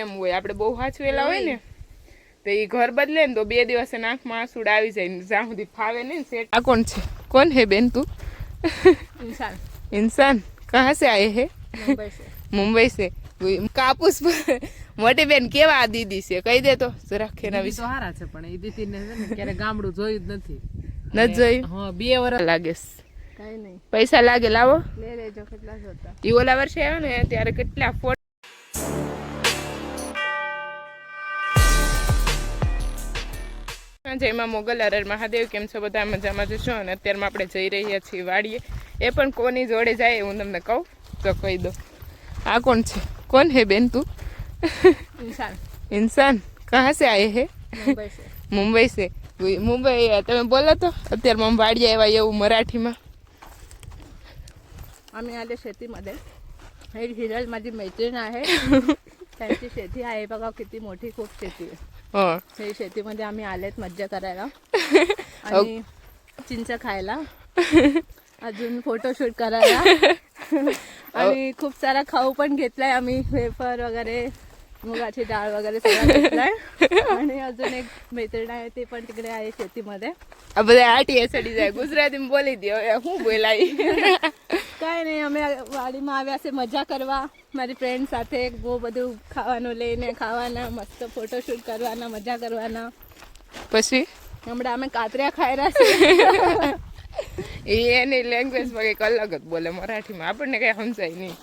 પ્રેમ હોય, આપણે બહુ હાચવેલા હોય ને તો એ ઘર બદલે ને તો 2 દિવસે નાકમાં આંસુડા આવી જાય ને જ્યાં સુધી ફાવે નહીં સેટ. આ કોણ છે? કોણ હે બેન તું? इंसान इंसान कहाँ से आए हैं? मुंबई से. मुंबई से. કાપુસ મોટી બેન કેવા આ દીદી છે કહી દે તો જરાક એના વિશે. તો હારા છે પણ એ દીદીને છે ને ક્યારે ગામડું જોયું જ નથી. નથી જોયું? હા 2 વર્ષ લાગે કઈ નહીં, પૈસા લાગે લાવો લે લેજો. કેટલા જોતા? ઈ ઓલા વર્ષે આવ્યો ને ત્યારે કેટલા ફોટો. જયમાં મોગલ હર મહાદેવ. કેમ છો બધા? મજામાં જશો. અને અત્યારમાં આપણે જઈ રહ્યા છીએ વાડીએ. એ પણ કોની જોડે જાય હું તમને કહું તો કહી દો. આ કોણ છે? કોણ હે બેન તું? इंसान इंसान कहाँ से आए हैं? मुंबई से. मुंबई से. मुंबई તમે બોલો તો અત્યારમાં વાડીએ આવ્યા એવું મરાઠીમાં. आम्ही आले शेतीमध्ये. हे हिरल माझी मैत्रीण आहे. त्यांची शेती आहे बघा, किती मोठी खूप शेती आहे. હા हे शेतीमध्ये आम्ही आलेत मज्जा करायला आणि चिंच खायला, अजून फोटोशूट करायला आणि खूप सारा खाऊ पण घेतलाय आम्ही. वेफर वगैरे, मुगाची डाळ वगैरे सगळं घेतलाय. आणि अजून एक मैत्रीण आहे, ती पण तिकडे आहे शेतीमध्ये. આ બધા આટીએ સડી જાય. ગુજરાતીમાં બોલી દો હું બોલાઈ. કાંઈ નહીં, અમે વાડીમાં આવ્યા છે મજા કરવા મારી ફ્રેન્ડ સાથે. બહુ બધું ખાવાનું લઈને ખાવાના, મસ્ત ફોટોશૂટ કરવાના, મજા કરવાના. પછી હમણાં અમે કાતરિયા ખાઈ રહ્યા છીએ. એની લેંગ્વેજમાં કંઈક અલગ જ બોલે મરાઠીમાં. આપણને કઈ સમજાય નહીં.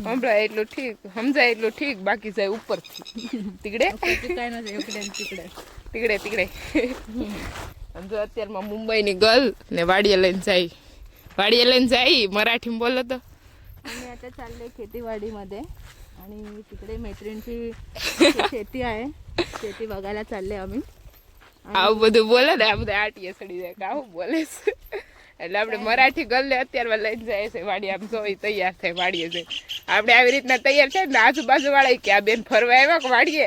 સમજાય એટલું ઠીક, સમજાય એટલું ઠીક, બાકી જાય ઉપરથી તીકડે કાંઈ નથી, ઉકડે ને તીકડે તીકડે તીકડે. આમ જો અત્યારમાં મુંબઈની ગર્લ ને વાડીએ લઈને જાય મરાઠીમાં બોલો તો. आम्ही आता चालले खेतीवाडीमध्ये आणि तिकडे मैत्रिणीची शेती आहे, शेती बघायला चालले आम्ही. આવું બધું બોલે ને આ બધા આટીએ સડી જાય કે આવું બોલે છે. એટલે આપણે મરાઠી ગર્લને અત્યારમાં લઈને જાય છે વાડી. આમ જોઈ તૈયાર થાય વાડીએ જાય. આપણે આવી રીતના તૈયાર થાય ને આજુબાજુ વાળા કે આ બેન ફરવા આવ્યા કે વાડીએ.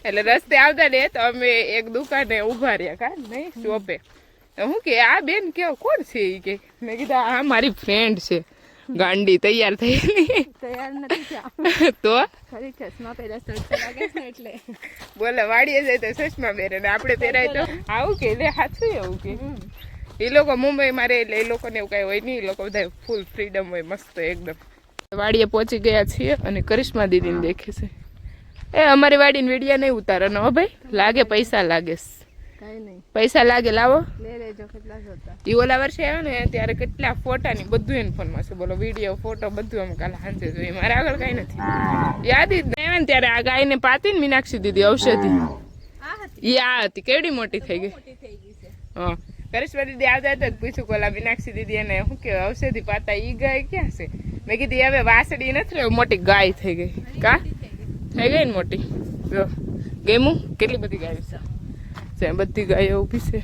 એટલે રસ્તે આવતા ને તો અમે એક દુકાને ઉભા રહ્યા કા નહીં શોપે. હું કે આ બેન કેવો કોણ છે એ કે. મેં કીધું આ મારી ફ્રેન્ડ છે ગાંડી તૈયાર થયેલી. તૈયાર નથી થયા તો ખરી ચશ્મા પહેલા તડકો લાગે છે એટલે બોલે વાડીએ જાય તો ચશ્મા પહેરે ને આપણે પહેરાય તો આવું કે લે સાચું એવું કે. એ લોકો મુંબઈમાં રહે એટલે એ લોકોને એવું કઈ હોય નહીં. એ લોકો બધા ફૂલ ફ્રીડમ હોય, મસ્ત એકદમ. વાડીએ પહોંચી ગયા છીએ અને કરિશ્મા દીદીને દેખે છે. એ અમારી વાડીને વિડીયો નહીં ઉતારવાનો હો ભાઈ. લાગે પૈસા લાગે. કાંઈ નહીં, પૈસા લાગે લાવો લે લેજો. કેટલા જોતા? એ ઓલા વર્ષે આવ્યો ને ત્યારે કેટલા ફોટા ની બધું એને ફોનમાં છે. બોલો વિડીયો ફોટો બધું અમે કાલે સાંજે જોઈએ. મારે આગળ કઈ નથી યાદ જ નહીં આવે ને. ત્યારે આ ગાયને પાતી ને મીનાક્ષી દીદી ઔષધિ એ આ હતી કેવડી મોટી થઈ ગઈ. હા કરિશ્મા દીદી આવતા હતા પૂછ્યું કોલા મીનાક્ષી દીદી એને શું કે ઔષધિ પાતા ઈ ગાય ક્યાં છે? મેં કીધી હવે વાસડી નથી રહ્યો, મોટી ગાય થઈ ગઈ. કા થઈ ગઈ ને મોટી. જો ગેમું કેટલી બધી ગાયો છે, બધી ગાયો ઊભી છે.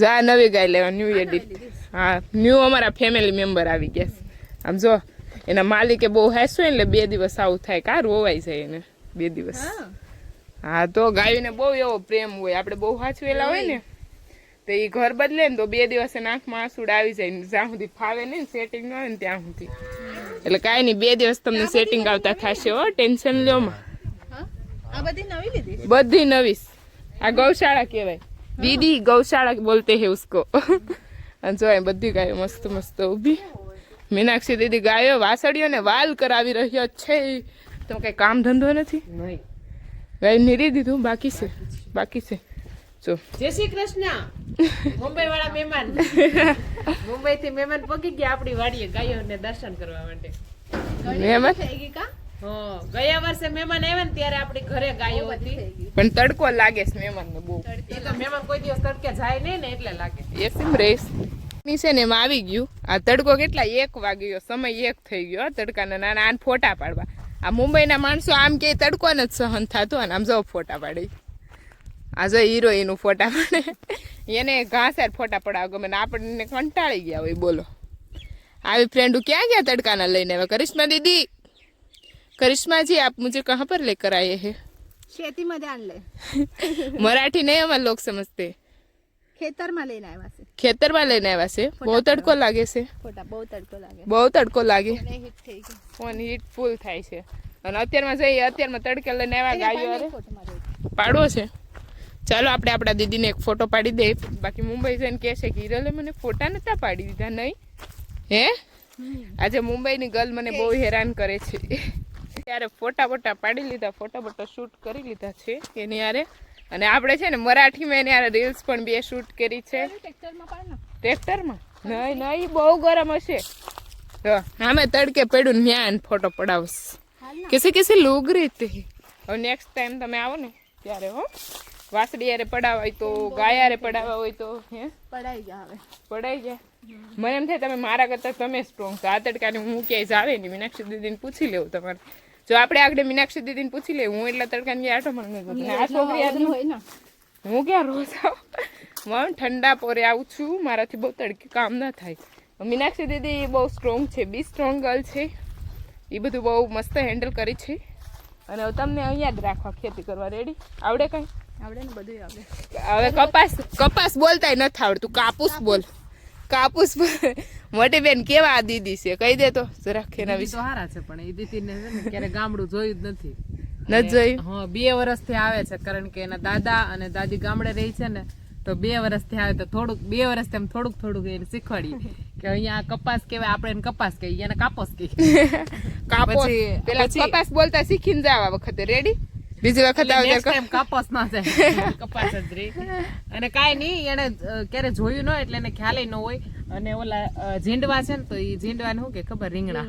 જા નવી ગાય લેવા, ન્યુ એડિટ. હા ન્યુ અમારા ફેમિલી મેમ્બર આવી ગયા છે. આમ જો એના માલિકે બહુ હાસ્યું એટલે 2 દિવસ આવું થાય. કા રોવાઈ જાય એને 2 દિવસ. હા તો ગાયોને બહુ એવો પ્રેમ હોય, આપણે બહુ હાચવેલા હોય ને તો એ ઘર બદલે ને તો 2 દિવસે નાકમાં આંસુડા આવી જાય ને જ્યાં સુધી ફાવે નહીં સેટિંગ ન હોય ને ત્યાં સુધી. એટલે કાંઈ નહીં 2 દિવસ તમને સેટિંગ આવતા થશે હો, ટેન્શન લ્યો માં. આ બધી નવી લીધી? બધી નવી. આ ગૌશાળા કહેવાય દીદી, ગૌશાળા બોલતે હે ઉસકો. અને જો બધી ગાયો મસ્ત મસ્ત ઊભી. મીનાક્ષી દીદી ગાયો વાસળીઓ ને વાલ કરાવી રહ્યો છે. તો કઈ કામ ધંધો નથી નહીં. ગાય નીરી દીધું બાકી છે, બાકી છે. જો જય શ્રી કૃષ્ણ. મુંબઈ વાળા મહેમાન મુંબઈ થી મહેમાન પગી ગયા આપણી વાડીએ ગાયોને દર્શન કરવા માટે. મહેમાન થઈ ગઈ કા? હા ગયા વર્ષે મહેમાન આવ્યા ને ત્યારે આપણી ઘરે ગાયો હતી. પણ તડકો લાગે છે મહેમાન ને બહુ. એ તો મહેમાન કોઈ દિવસ તડકે જાય નહીં ને એટલે લાગે. એ સિમ રેસ ની છે ને એમાં આવી ગયું. આ તડકો કેટલા 1 વાગ્યો, સમય 1 થઈ ગયો તડકાના. નાના આને ફોટા પાડવા. આ મુંબઈના માણસો આમ કે તડકો જ સહન થતો અને આમ જો ફોટા પાડી. આ જો હિરોઈનું ફોટા પાડે એને ઘાસર ફોટા પડાવ ગમે ને આપણને કંટાળી ગયા હોય. બોલો આવી ફ્રેન્ડ ક્યાં ગયા તડકાના લઈને? હવે करिश्मा दीदी, करिश्मा जी आप मुझे कहाँ पर लेकर आए हैं? शेतीमध्ये आणले. मराठी नहीं हमारे लोग समझते. ખેતરમાં લઈને આવ્યા છે. ખેતરમાં લઈને આવ્યા છે. બહુ તડકો લાગે છે. ફોટા બહુ તડકો લાગે. બહુ તડકો લાગે. અને હિટ થઈ ગઈ. ફોન હીટ ફૂલ થાય છે. અને અત્યારમાં જઈએ, અત્યારમાં તડકે લઈને આવ્યા ગાયો હારે. ફોટો માર્યો. પાડવો છે. ચાલો આપણે આપણા દીદીને એક ફોટો પાડી દઈએ. બાકી મુંબઈ જઈને કહે છે કે હિરલે મને ફોટા નતા પાડી દીધા. નહીં હે? આજે મુંબઈની ગર્લ મને બહુ હેરાન કરે છે. ત્યારે ફોટા પાડી લીધા, ફોટા શૂટ કરી લીધા છે એની યારે. અને આપણે છે ને મરાઠીમાં એની યારે રીલ્સ પણ 2 શૂટ કરી છે. ટ્રેક્ટરમાં નહીં બહુ ગરમ હશે. આમે તડકે પડ્યું ને ત્યાં ફોટો પડાવશ. કેસે લોગ રહેતે. હવે નેક્સ્ટ ટાઈમ તમે આવો ને ત્યારે હો, વાસળી યારે પડાવવા હોય તો, ગાય યારે પડાવવા હોય તો હે પડાઈ ગયા. હવે પડાઈ જાય. મને એમ થાય તમે મારા કરતા તમે સ્ટ્રોંગ છો. આ તડકાને હું ક્યાંય જાવે નહીં. મીનાક્ષી દીદીને પૂછી લેવું તમારે. જો આપણે આગળ મીનાક્ષી દીદીને પૂછી લેવું, હું એટલા તડકાને આટો મને આ છોકરી હોય ને, હું ક્યાં રોજ આવું ઠંડા પોરે આવું છું. મારાથી બહુ તડકે કામ ના થાય. મીનાક્ષી દીદી બહુ સ્ટ્રોંગ છે, બી સ્ટ્રોંગ ગર્લ છે. એ બધું બહુ મસ્ત હેન્ડલ કરી છે. અને હવે તમને અહીંયા જ રાખવા, ખેતી કરવા રેડી. આવડે કઈ? આવડે ને બધું આવડે. હવે કપાસ બોલતાય નથી આવડતું. કાપૂસ બોલ. કાપૂસ મોટી બેન કેવા દીદી છે કહી દે તો જરાક એના વિશે. સારા છે પણ એ દીદીને છે ને ક્યારે ગામડું જોયું જ નથી. નથી જોયું? હા, 2 વર્ષથી આવે છે. કારણ કે એના દાદા અને દાદી ગામડે રહી છે ને, તો 2 વર્ષથી આવે તો થોડુંક 2 વર્ષથી એમ થોડુંક એને શીખવાડીએ કે અહીંયા કપાસ કહેવાય, આપણે એને કપાસ કહીએ, એને કાપોસ કહીએ. કાપોસ પેલા કપાસ બોલતા શીખીને જાવ આ વખતે. રેડી? બીજી વખત આવે ટાઈમ કાપોસ ના જાય, કપાસ જ રહી. અને કાંઈ નહીં, એને ક્યારે જોયું ન એટલે એને ખ્યાલ ન હોય. અને ઓલા ઝીંડવા છે ને, તો એ ઝીંડવાને શું કે ખબર, રીંગણા.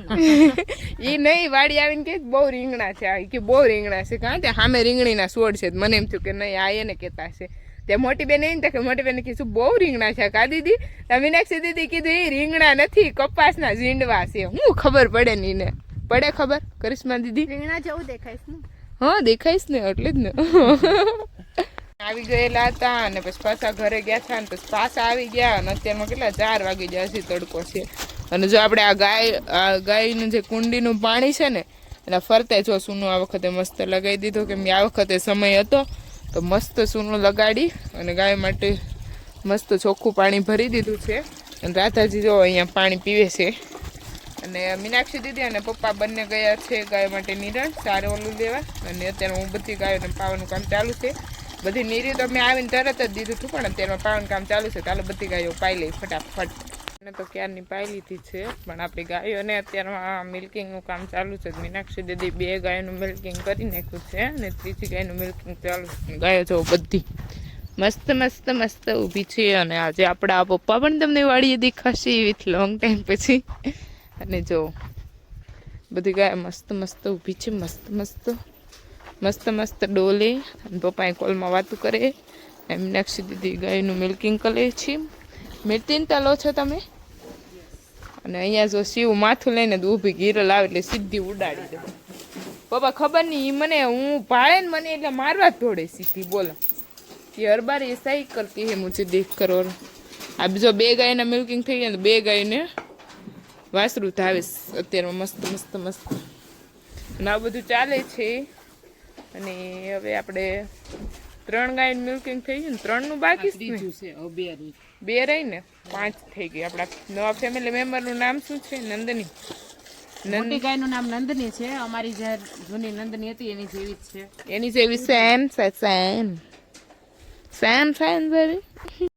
ઈ નહીં, વાડી આવીને કે બહુ રીંગણા છે. આ કે બહુ રીંગણા છે. કારણ કે સામે રીંગણીના છોડ છે. મને એમ થયું કે નહીં આ એને કહેતા છે. ત્યાં મોટી બેન એમ કે મોટી બેન કીધું બહુ રીંગણા છે કા દીદી. મીનાક્ષી દીદી કીધું એ રીંગણા નથી, કપાસના ઝીંડવા છે. હું ખબર પડે ને એને પડે ખબર. કરિશ્મા દીદી રીંગણા જેવું દેખાઈશ ને? હા દેખાઈશ ને, એટલે જ ને. આવી ગયેલા હતા અને પછી પાછા ઘરે ગયા હતા ને પછી પાછા આવી ગયા. અને અત્યારમાં કેટલા 4 વાગી ગયા છે, તડકો છે. અને જો આપણે આ ગાયનું જે કુંડીનું પાણી છે ને એના ફરતે જો સૂનું આ વખતે મસ્ત લગાવી દીધું. કેમ કે આ વખતે સમય હતો તો મસ્ત સૂનું લગાડી અને ગાય માટે મસ્ત ચોખ્ખું પાણી ભરી દીધું છે. અને રાધાજી જો અહીંયા પાણી પીવે છે. અને મીનાક્ષી દીદી અને પપ્પા બંને ગયા છે ગાય માટે નિરણ સારું ઓલું લેવા. અને અત્યારે હું બધી ગાયોને પાવાનું કામ ચાલુ છે. બધી નીરી તો મેં આવીને તરત જ દીધું હતું, પણ અત્યારમાં પાવાનું કામ ચાલુ છે. ચાલો બધી ગાયો પાઈ લઈ ફટાફટ. અને તો ક્યારની પાઈ લીધી છે, પણ આપણી ગાયોને અત્યારમાં મિલ્કિંગનું કામ ચાલુ છે. મીનાક્ષી દીદી 2 ગાયનું મિલ્કિંગ કરી નાખ્યું છે અને 3જી ગાયનું મિલ્કિંગ ચાલુ છે. ગાયો જો બધી મસ્ત ઊભી છે. અને આજે આપણા પપ્પા પણ તમને વાડીએ દેખાશે વિથ લોંગ ટાઈમ પછી. અને જો બધી ગાય મસ્ત ઊભી છે. મસ્ત ડોલે. અને પપ્પા કોલમાં વાતું કરે. મીનાક્ષી દીદી ગાયનું મિલ્કિંગ કરે છે. મિર્ચિંતા લો છો તમે? અને અહીંયા જો શિવ માથું લઈને ઊભી ગીરલ આવે એટલે સીધી ઉડાડી દે. પપ્પા ખબર નહીં મને, હું ભાળે ને મને એટલે મારવા જ દોડે સીધી. બોલો ये हर बार ऐसा ही करती है मुझे देख कर. और अब जो 2 ગાયના મિલ્કિંગ થઈ ગયા, 2 ગાયને વાસરું ધાવે અત્યારમાં મસ્ત. અને આ બધું ચાલે છે. અને હવે આપણે 3 ગાયનું મિલ્કિંગ થઈ ગયું ને, 3નું બાકી છે. 2 રહી ને 5 થઈ ગઈ. આપણા નવા ફેમિલી મેમ્બરનું નામ શું છે? નંદની. મોટી ગાયનું નામ નંદની છે. અમારી જે જૂની નંદની હતી એની જેવી જ છે. એની જેવી સેમ બેબી.